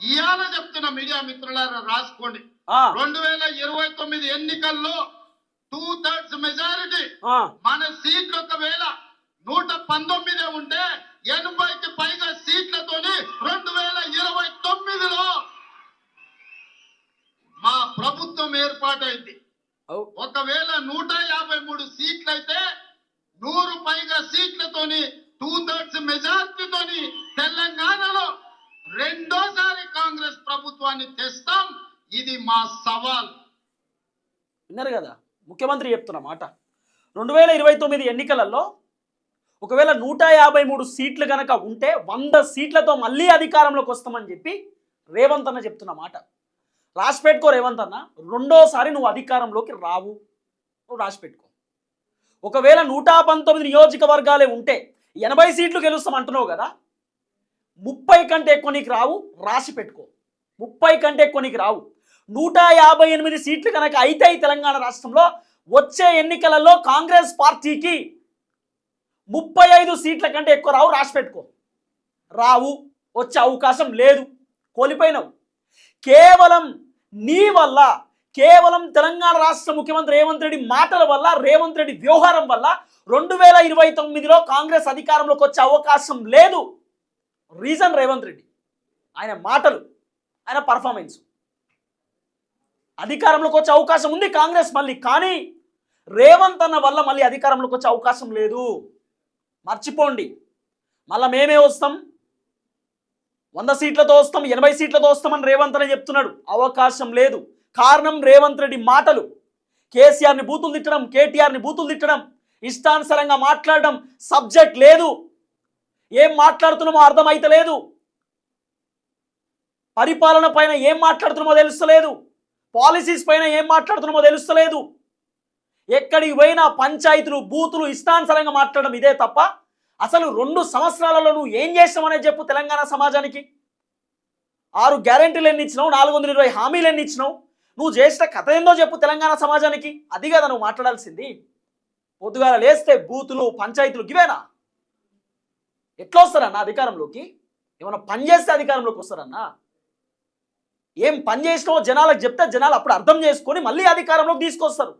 ఇవాళ చెప్తున్న మీడియా మిత్రులారా రాసుకోండి. 2029 ఎన్నికల్లో 2/3 మెజారిటీ మన సీట్లు ఒకవేళ 119 ఉంటే 80కి పైగా సీట్లతోని 2029లో మా ప్రభుత్వం ఏర్పాటైంది. ఒకవేళ 153 సీట్లయితే 100 పైగా సీట్లతోని 2/3 మెజారిటీతోని తెలంగాణలో రెండోసారి కాంగ్రెస్ ప్రభుత్వాన్ని తెస్తాం. ఇది మా సవాల్. విన్నారు కదా ముఖ్యమంత్రి చెప్తున్న మాట. 2029 ఎన్నికలలో ఒకవేళ 153 సీట్లు కనుక ఉంటే 100 సీట్లతో మళ్ళీ అధికారంలోకి వస్తామని చెప్పి రేవంత్ అన్న చెప్తున్న మాట. రాసి పెట్టుకో రేవంత్ అన్న, రెండోసారి నువ్వు అధికారంలోకి రావు, నువ్వు రాసి పెట్టుకో. ఒకవేళ 119 నియోజకవర్గాలే ఉంటే 80 సీట్లు గెలుస్తాం అంటున్నావు కదా, 30 కంటే ఎక్కువ నీకు రావు, రాసి పెట్టుకో. 30 కంటే ఎక్కువ నీకు రావు. 158 సీట్లు కనుక అయితే తెలంగాణ రాష్ట్రంలో వచ్చే ఎన్నికలలో కాంగ్రెస్ పార్టీకి 35 సీట్ల కంటే ఎక్కువ రావు, రాసి పెట్టుకో. రావు, వచ్చే అవకాశం లేదు, కోల్పోయినావు. కేవలం నీ వల్ల, కేవలం తెలంగాణ రాష్ట్ర ముఖ్యమంత్రి రేవంత్ రెడ్డి మాటల వల్ల, రేవంత్ రెడ్డి వ్యవహారం వల్ల 2029లో కాంగ్రెస్ అధికారంలోకి వచ్చే అవకాశం లేదు. రీజన్ రేవంత్ రెడ్డి, ఆయన మాటలు, ఆయన పర్ఫార్మెన్స్. అధికారంలోకి వచ్చే అవకాశం ఉంది కాంగ్రెస్ మళ్ళీ, కానీ రేవంత్ అన్న వల్ల మళ్ళీ అధికారంలోకి వచ్చే అవకాశం లేదు. మర్చిపోండి. మళ్ళీ మేమే వస్తాం, 100 సీట్లతో వస్తాం, 80 సీట్లతో వస్తామని రేవంత్ అనే చెప్తున్నాడు. అవకాశం లేదు. కారణం రేవంత్ రెడ్డి మాటలు. కేసీఆర్ని బూతులు తిట్టడం, కేటీఆర్ని బూతులు తిట్టడం, ఇష్టానుసారంగా మాట్లాడడం, సబ్జెక్ట్ లేదు. ఏం మాట్లాడుతున్నామో అర్థమైతలేదు. పరిపాలన పైన ఏం మాట్లాడుతున్నామో తెలుస్తలేదు. పాలసీస్ పైన ఏం మాట్లాడుతున్నామో తెలుస్తలేదు. ఎక్కడికి పోయినా పంచాయతీలు, బూతులు, ఇష్టానుసారంగా మాట్లాడడం ఇదే తప్ప అసలు 2 సంవత్సరాలలో నువ్వు ఏం చేసావనే చెప్పు తెలంగాణ సమాజానికి. 6 గ్యారెంటీలు ఎన్ని ఇచ్చినావు, 420 హామీలు ఎన్ని ఇచ్చినావు, నువ్వు చేసిన కథ ఏందో చెప్పు తెలంగాణ సమాజానికి. అది కదా నువ్వు మాట్లాడాల్సింది. పొద్దుగాల లేస్తే బూతులు, పంచాయతీలు ఇవేనా? ఎట్లా వస్తారన్నా అధికారంలోకి? ఏమైనా పని చేస్తే అధికారంలోకి వస్తారన్నా? ఏం పని చేసినావో జనాలకు చెప్తే జనాలు అప్పుడు అర్థం చేసుకొని మళ్ళీ అధికారంలోకి తీసుకొస్తారు.